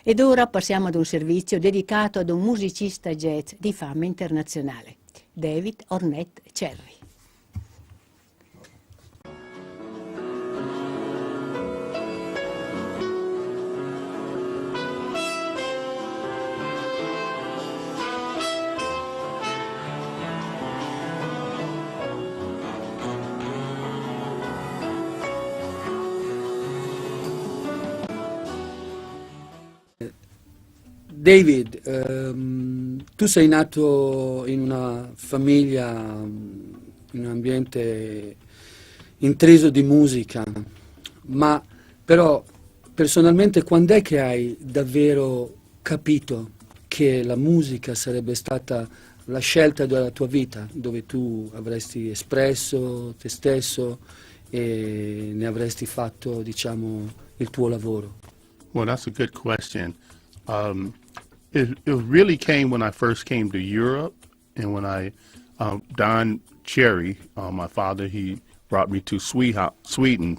Ed ora passiamo ad un servizio dedicato ad un musicista jazz di fama internazionale, David Ornette Cherry. David, tu sei nato in una famiglia, in un ambiente intriso di musica, ma però personalmente quando è che hai davvero capito che la musica sarebbe stata la scelta della tua vita, dove tu avresti espresso te stesso e ne avresti fatto, diciamo, il tuo lavoro? Well, that's a good question. It really came when I first came to Europe, and when Don Cherry, my father, he brought me to Sweden.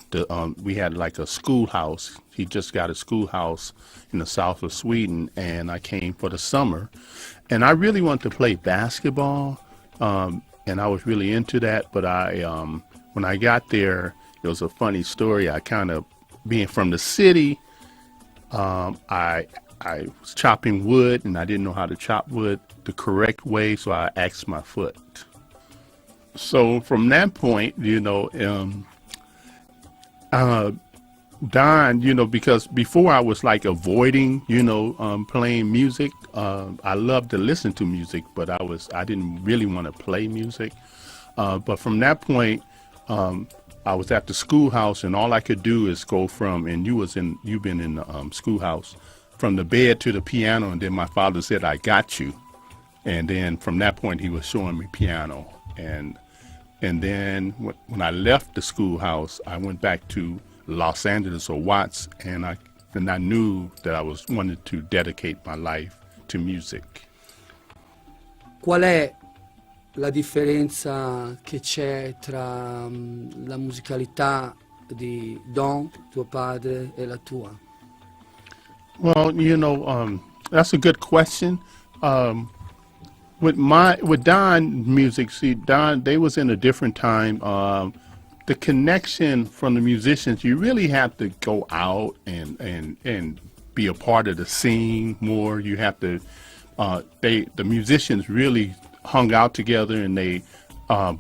We had like a schoolhouse. He just got a schoolhouse in the south of Sweden, and I came for the summer. And I really wanted to play basketball, and I was really into that. But when I got there, it was a funny story. I kind of, being from the city, I was chopping wood, and I didn't know how to chop wood the correct way, so I axed my foot. So from that point, Don, because before I was like avoiding, playing music. I loved to listen to music, but I didn't really want to play music. But from that point, I was at the schoolhouse, and all I could do is go from, and you've been in the schoolhouse, from the bed to the piano, and then my father said, "I got you." And then from that point, he was showing me piano. And then when I left the schoolhouse, I went back to Los Angeles or Watts, and I knew that I wanted to dedicate my life to music. Qual è la differenza che c'è tra la musicalità di Don, tuo padre, e la tua? Well, that's a good question. With Don music, see, Don, they was in a different time. The connection from the musicians, you really have to go out and be a part of the scene more. You have to, the musicians really hung out together, and they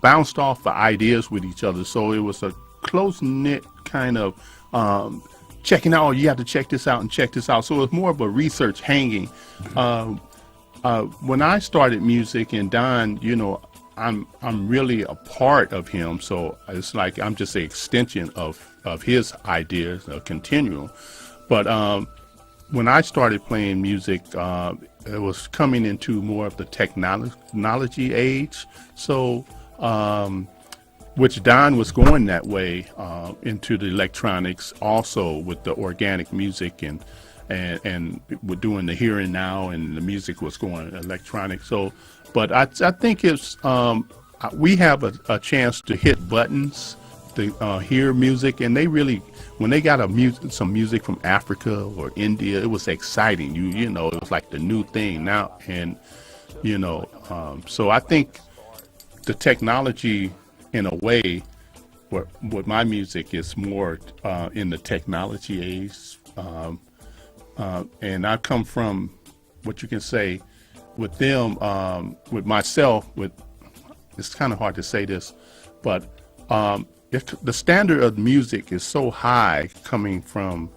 bounced off the ideas with each other. So it was a close-knit kind of checking out, you have to check this out and check this out. So it was more of a research hanging. When I started music, and Don, I'm really a part of him. So it's like I'm just an extension of his ideas, a continuum. But when I started playing music, it was coming into more of the technology age. So which Don was going that way into the electronics, also with the organic music, and we're doing the here and now, and the music was going electronic. So, but I think it's we have a chance to hit buttons, to hear music, and they really, when they got some music from Africa or India, it was exciting. It was like the new thing now, and so I think the technology, in a way, with my music is more in the technology age, and I come from, what you can say, with them, with myself, it's kind of hard to say this, but if the standard of music is so high coming from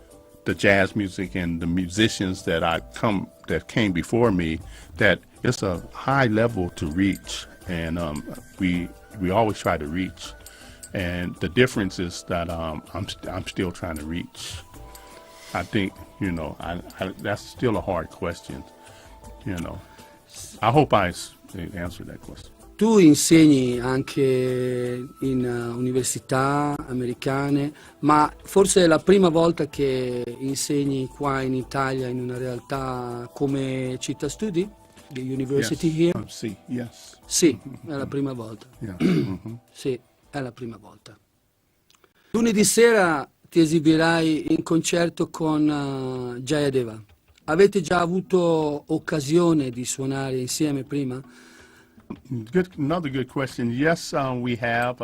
the jazz music and the musicians that came before me, that it's a high level to reach, and we always try to reach, and the difference is that I'm still trying to reach. I think that's still a hard question. I hope I answered that question. Tu insegni anche in università americane, ma forse è la prima volta che insegni qua in Italia in una realtà come città studi, the university here? Yes. Sì, è la prima volta. Yeah. Sì, è la prima volta. Lunedì sera ti esibirai in concerto con Jayadeva. Avete già avuto occasione di suonare insieme prima? Another good question. Yes, we have.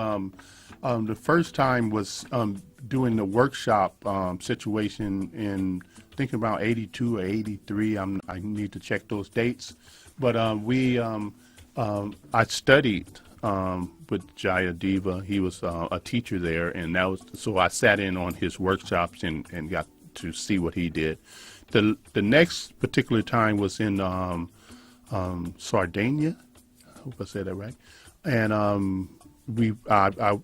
The first time was doing the workshop situation in thinking about 82 or 83. I need to check those dates, but I studied with Jayadeva. He was a teacher there, and so I sat in on his workshops and got to see what he did. The next particular time was in Sardinia. I hope I said that right. And I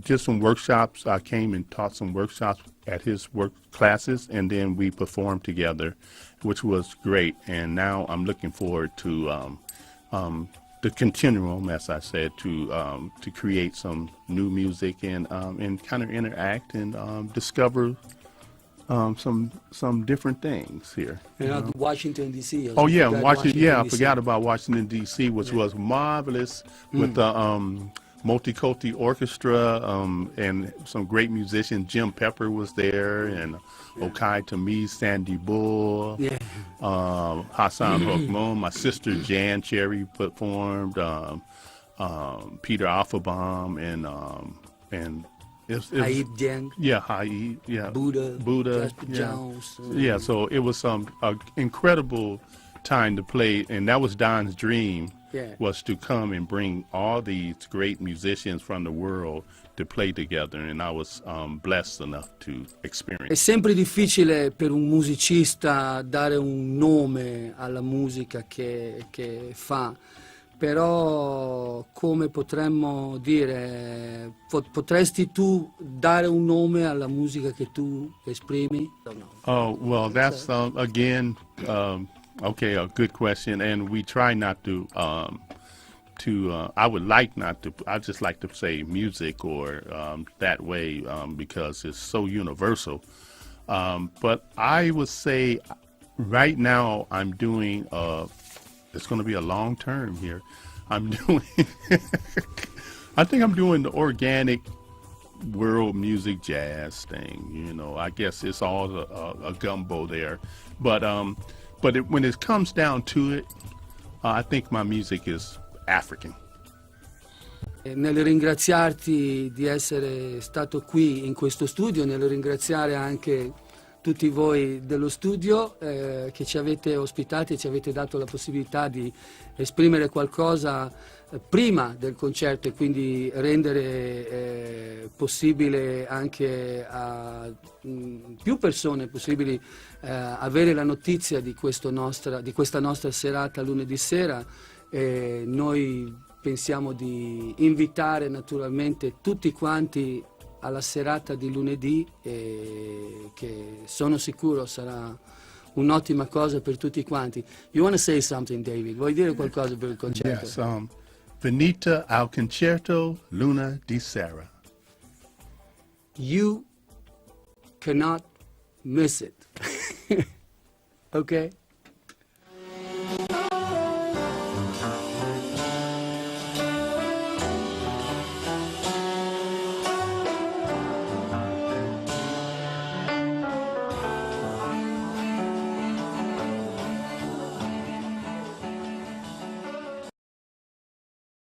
did some workshops. I came and taught some workshops at his work classes, and then we performed together, which was great. And now I'm looking forward to the continuum, as I said, to create some new music and kind of interact and discover some different things here. And Washington D.C. Oh yeah, Washington. Yeah, I forgot about Washington D.C., which was marvelous with the multiculti orchestra and some great musicians. Jim Pepper was there, and Okai Tamiz, Sandy Bull, Hassan Hokmon. My sister Jan Cherry performed, Peter Alphabom, and Haid Jang. Yeah, Haid. Yeah, Buddha. Jasper Jones. Yeah, so it was an incredible time to play, and that was Don's dream, was to come and bring all these great musicians from the world to play together, and I was blessed enough to experience. È sempre difficile per un musicista dare un nome alla musica che fa, però come potremmo dire, potresti tu dare un nome alla musica che tu esprimi? Oh, well, that's again, okay, a good question, and we try not to. I would like not to. I just like to say music or that way because it's so universal. But I would say, right now I'm doing it's going to be a long term here. I'm doing, I think I'm doing the organic world music jazz thing. You know, I guess it's all a gumbo there. But when it comes down to it, I think my music is African. Nel ringraziarti di essere stato qui in questo studio, nel ringraziare anche tutti voi dello studio che ci avete ospitati e ci avete dato la possibilità di esprimere qualcosa prima del concerto e quindi rendere possibile anche a più persone possibili avere la notizia di questa nostra serata lunedì sera. Noi pensiamo di invitare naturalmente tutti quanti alla serata di lunedì che sono sicuro sarà un'ottima cosa per tutti quanti. You want to say something, David? Vuoi dire qualcosa per il concerto? Yes, venite al concerto Luna di Sera. You cannot miss it. Okay?